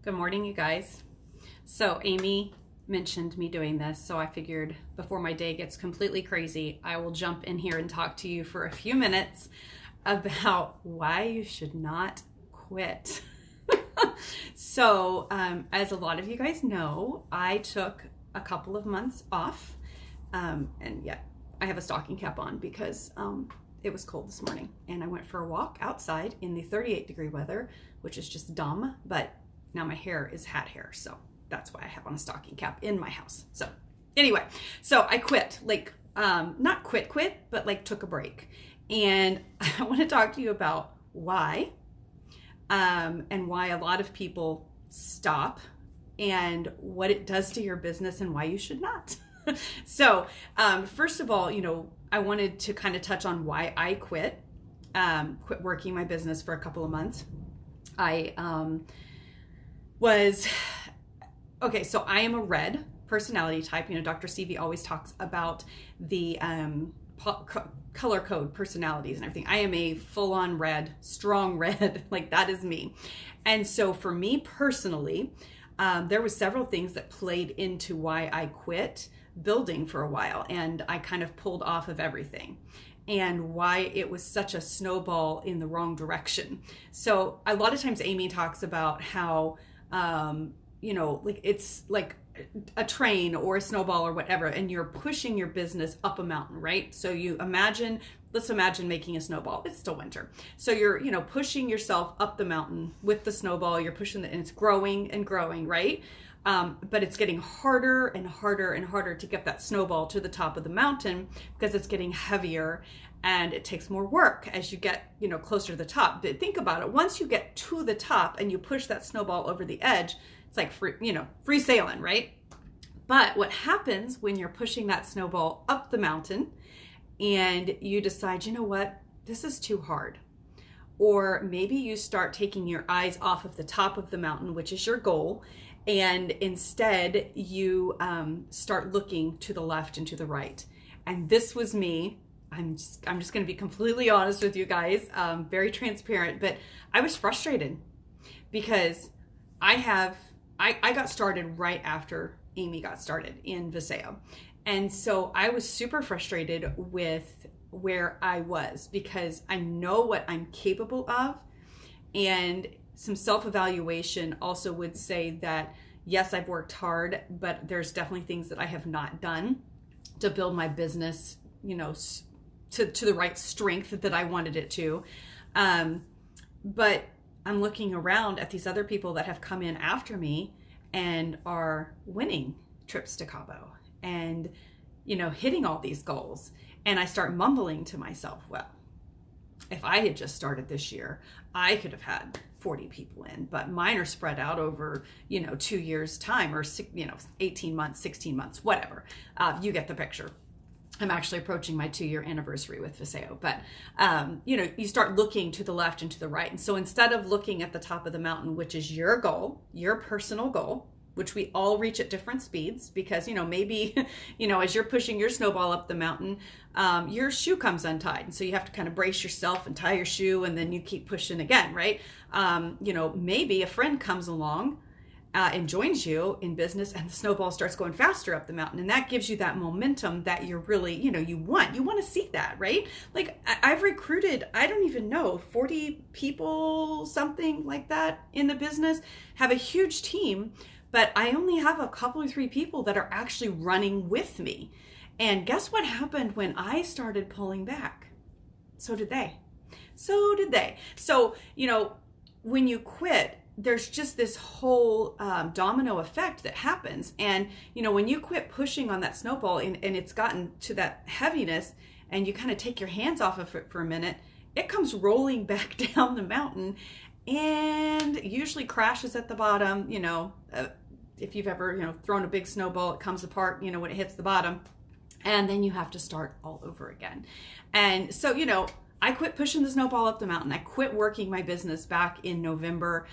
Good morning, you guys. So Amy mentioned me doing this, so I figured before my day gets completely crazy, I will jump in here and talk to you for a few minutes about why you should not quit. As a lot of you guys know, I took a couple of months off, and yet I have a stocking cap on because it was cold this morning, and I went for a walk outside in the 38-degree weather, which is just dumb, but now my hair is hat hair, so that's why I have on a stocking cap in my house. So anyway, I quit, not quit, but took a break. And I want to talk to you about why, and why a lot of people stop and what it does to your business and why you should not. First of all, I wanted to kind of touch on why I quit working my business for a couple of months. I am a red personality type. Dr. Stevie always talks about the color code personalities and everything. I am a full-on red, strong red, that is me. And so for me personally, there was several things that played into why I quit building for a while, and I kind of pulled off of everything, and why it was such a snowball in the wrong direction. So a lot of times Amy talks about how it's like a train or a snowball or whatever, and you're pushing your business up a mountain, right? So let's imagine making a snowball. It's still winter. So you're, pushing yourself up the mountain with the snowball. You're pushing and it's growing and growing, right? But it's getting harder and harder and harder to get that snowball to the top of the mountain because it's getting heavier and it takes more work as you get, closer to the top. But think about it. Once you get to the top and you push that snowball over the edge, it's like free sailing, right? But what happens when you're pushing that snowball up the mountain and you decide, you know what, this is too hard. Or maybe you start taking your eyes off of the top of the mountain, which is your goal, and instead you start looking to the left and to the right. And this was me. I'm just going to be completely honest with you guys, very transparent, but I was frustrated because I got started right after Amy got started in Viseo. And so I was super frustrated with where I was because I know what I'm capable of, and some self-evaluation also would say that, yes, I've worked hard, but there's definitely things that I have not done to build my business, to the right strength that I wanted it to. But I'm looking around at these other people that have come in after me and are winning trips to Cabo and, hitting all these goals. And I start mumbling to myself, well, if I had just started this year, I could have had 40 people in, but mine are spread out over, 2 years time, or 18 months, 16 months, whatever. You get the picture. I'm actually approaching my 2-year anniversary with Viseo, but you start looking to the left and to the right. And so instead of looking at the top of the mountain, which is your goal, your personal goal, which we all reach at different speeds, because maybe as you're pushing your snowball up the mountain, your shoe comes untied, and so you have to kind of brace yourself and tie your shoe, and then you keep pushing again, right? Maybe a friend comes along and joins you in business, and the snowball starts going faster up the mountain, and that gives you that momentum that you're really, you want to see that, right? I've recruited, I don't even know, 40 people, something like that in the business, have a huge team, but I only have a couple or 3 people that are actually running with me. And guess what happened when I started pulling back? So did they. So, when you quit, there's just this whole domino effect that happens. And, when you quit pushing on that snowball and it's gotten to that heaviness and you kind of take your hands off of it for a minute, it comes rolling back down the mountain and usually crashes at the bottom. If you've ever, thrown a big snowball, it comes apart, when it hits the bottom, and then you have to start all over again. And so, I quit pushing the snowball up the mountain. I quit working my business back in November,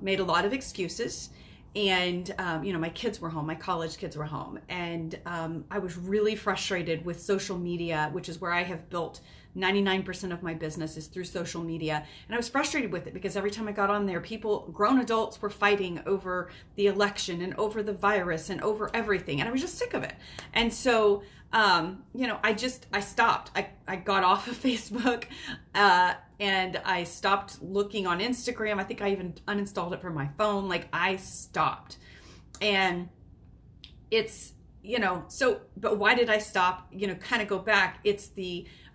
made a lot of excuses. And, my kids were home, my college kids were home. And I was really frustrated with social media, which is where I have built 99% of my business is through social media. And I was frustrated with it because every time I got on there, grown adults were fighting over the election and over the virus and over everything. And I was just sick of it. And so, I stopped. I got off of Facebook and I stopped looking on Instagram. I think I even uninstalled it from my phone. Like, I stopped. And it's, but why did I stop? Kind of go back.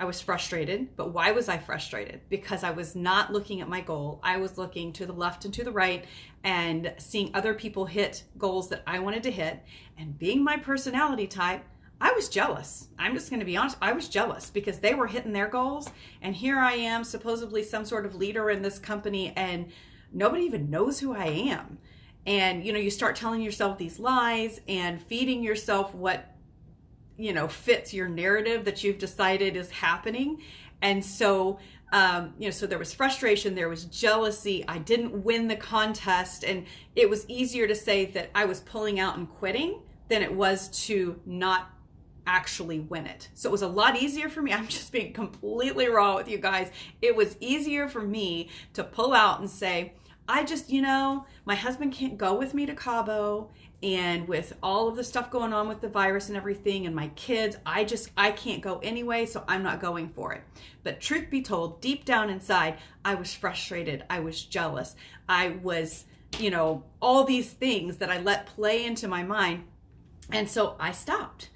I was frustrated, but why was I frustrated? Because I was not looking at my goal. I was looking to the left and to the right and seeing other people hit goals that I wanted to hit. And being my personality type, I was jealous. I'm just going to be honest. I was jealous because they were hitting their goals. And here I am, supposedly some sort of leader in this company, and nobody even knows who I am. And, you start telling yourself these lies and feeding yourself what, fits your narrative that you've decided is happening. And so, so there was frustration, there was jealousy. I didn't win the contest. And it was easier to say that I was pulling out and quitting than it was to not actually win it. So it was a lot easier for me. I'm just being completely raw with you guys. It was easier for me to pull out and say, I just, my husband can't go with me to Cabo, and with all of the stuff going on with the virus and everything and my kids, I can't go anyway, so I'm not going for it. But truth be told, deep down inside, I was frustrated. I was jealous. I was, all these things that I let play into my mind. And so I stopped.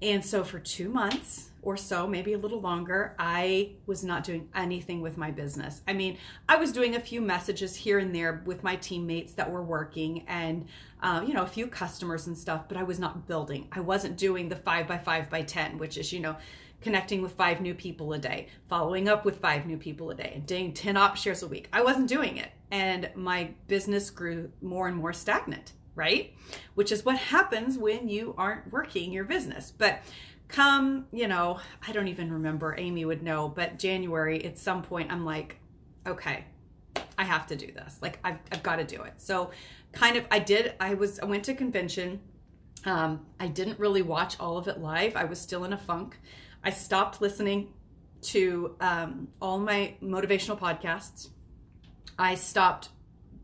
And so for 2 months or so, maybe a little longer, I was not doing anything with my business. I mean, I was doing a few messages here and there with my teammates that were working and, a few customers and stuff, but I was not building. I wasn't doing the 5x5x10, which is, connecting with 5 new people a day, following up with 5 new people a day, and doing 10 op shares a week. I wasn't doing it. And my business grew more and more stagnant, right? Which is what happens when you aren't working your business. But come, I don't even remember, Amy would know, but January, at some point, I'm like, okay, I have to do this. Like, I've got to do it. So I went to convention. I didn't really watch all of it live. I was still in a funk. I stopped listening to all my motivational podcasts. I stopped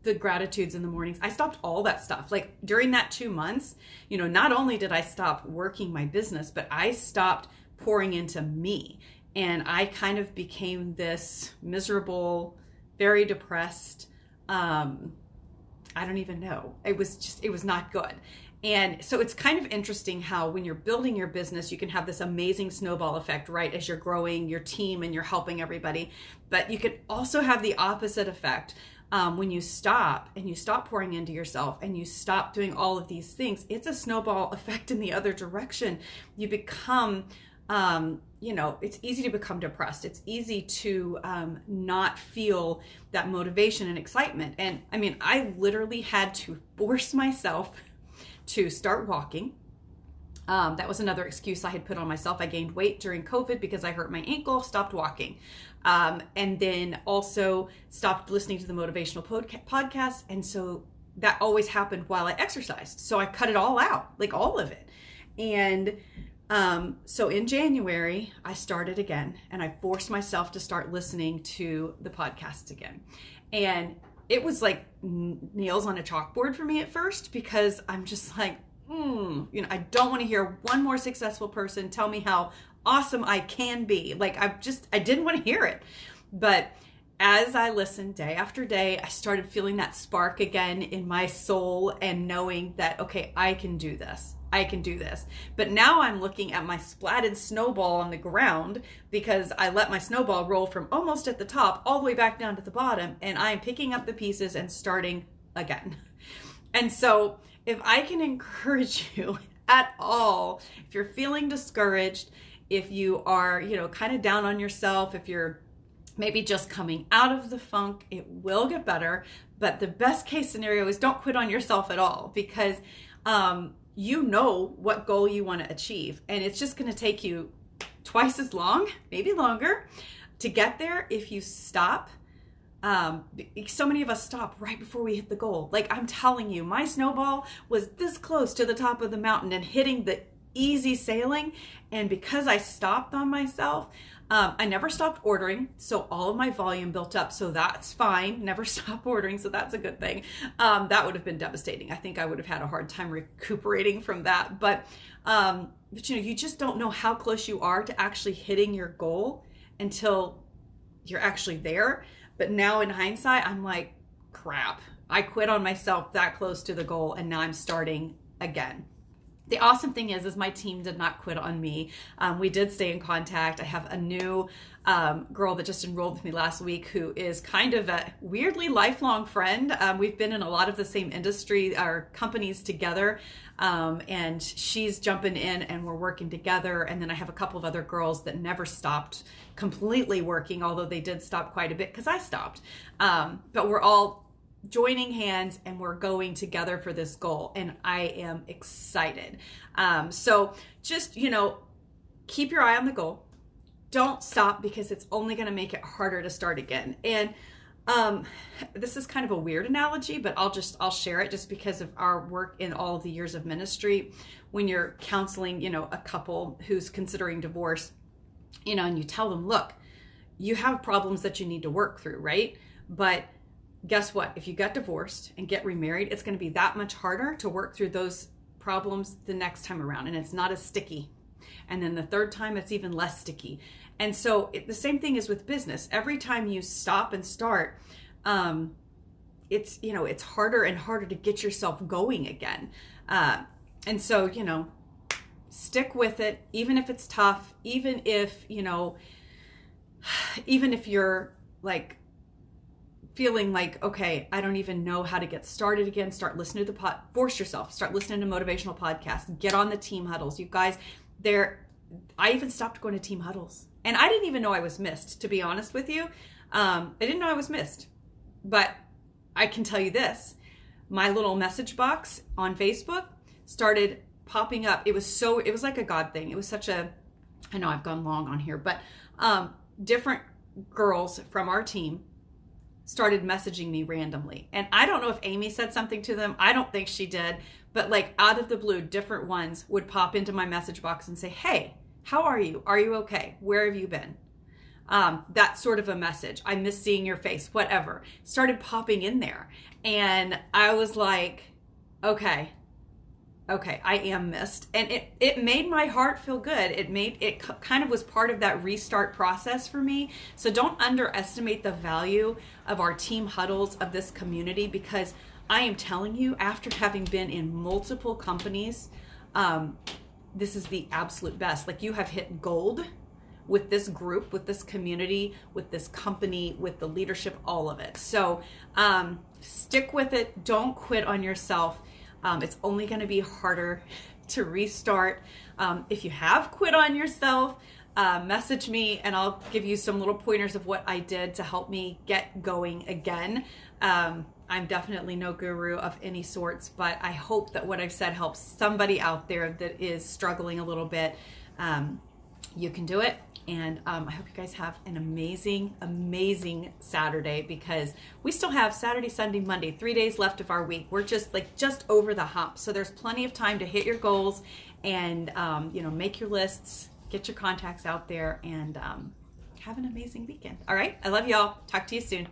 the gratitudes in the mornings. I stopped all that stuff. Like, during that 2 months, not only did I stop working my business, but I stopped pouring into me. And I kind of became this miserable, very depressed, I don't even know. It was not good. And so it's kind of interesting how when you're building your business, you can have this amazing snowball effect, right? As you're growing your team and you're helping everybody. But you could also have the opposite effect. When you stop pouring into yourself and you stop doing all of these things, it's a snowball effect in the other direction. You become, it's easy to become depressed. It's easy to not feel that motivation and excitement. And I mean, I literally had to force myself to start walking. That was another excuse I had put on myself. I gained weight during COVID because I hurt my ankle, stopped walking. And then also stopped listening to the motivational podcast. And so that always happened while I exercised. So I cut it all out, like all of it. And so in January, I started again and I forced myself to start listening to the podcasts again. And it was like nails on a chalkboard for me at first, because I'm just like, I don't want to hear one more successful person tell me how awesome I can be. Like, I didn't want to hear it. But as I listened day after day, I started feeling that spark again in my soul and knowing that, okay, I can do this. I can do this. But now I'm looking at my splatted snowball on the ground because I let my snowball roll from almost at the top all the way back down to the bottom, and I'm picking up the pieces and starting again. And so if I can encourage you at all, if you're feeling discouraged, if you are, kind of down on yourself, if you're maybe just coming out of the funk, it will get better. But the best case scenario is don't quit on yourself at all, because you know what goal you want to achieve. And it's just going to take you twice as long, maybe longer, to get there if you stop so many of us stop right before we hit the goal. Like, I'm telling you, my snowball was this close to the top of the mountain and hitting the easy sailing. And because I stopped on myself, I never stopped ordering. So all of my volume built up. So that's fine. Never stop ordering. So that's a good thing. That would have been devastating. I think I would have had a hard time recuperating from that. But you know, you just don't know how close you are to actually hitting your goal until you're actually there. But now in hindsight, I'm like, crap, I quit on myself that close to the goal, and now I'm starting again. The awesome thing is my team did not quit on me. We did stay in contact. I have a new girl that just enrolled with me last week who is kind of a weirdly lifelong friend. We've been in a lot of the same industry, our companies together, and she's jumping in and we're working together. And then I have a couple of other girls that never stopped completely working, although they did stop quite a bit because I stopped. But we're all joining hands and we're going together for this goal, and I am excited. So just, you know, keep your eye on the goal. Don't stop, because it's only going to make it harder to start again. And this is kind of a weird analogy, but I'll share it just because of our work in all of the years of ministry. When you're counseling, you know, a couple who's considering divorce, you know, and you tell them, look, you have problems that you need to work through, right? But guess what? If you get divorced and get remarried, it's going to be that much harder to work through those problems the next time around. And it's not as sticky. And then the third time, it's even less sticky. And so the same thing is with business. Every time you stop and start, it's, you know, it's harder and harder to get yourself going again. And so, you know, stick with it, even if it's tough, even if, you know, even if you're like, feeling like, okay, I don't even know how to get started again. Start listening to force yourself, start listening to motivational podcasts, get on the team huddles. You guys, I even stopped going to team huddles, and I didn't even know I was missed, to be honest with you. I didn't know I was missed, but I can tell you this, my little message box on Facebook started popping up. It was like a God thing. It was such a, I know I've gone long on here, but different girls from our team started messaging me randomly. And I don't know if Amy said something to them. I don't think she did. But like out of the blue, different ones would pop into my message box and say, hey, how are you? Are you okay? Where have you been? That sort of a message. I miss seeing your face, whatever. Started popping in there. And I was like, okay, I am missed. And it made my heart feel good. It kind of was part of that restart process for me. So don't underestimate the value of our team huddles, of this community, because I am telling you, after having been in multiple companies, this is the absolute best. Like, you have hit gold with this group, with this community, with this company, with the leadership, all of it. So stick with it. Don't quit on yourself. It's only going to be harder to restart. If you have quit on yourself, message me and I'll give you some little pointers of what I did to help me get going again. I'm definitely no guru of any sorts, but I hope that what I've said helps somebody out there that is struggling a little bit. You can do it. And I hope you guys have an amazing, amazing Saturday, because we still have Saturday, Sunday, Monday, 3 days left of our week. We're just over the hump. So there's plenty of time to hit your goals and, make your lists, get your contacts out there, and have an amazing weekend. All right. I love y'all. Talk to you soon.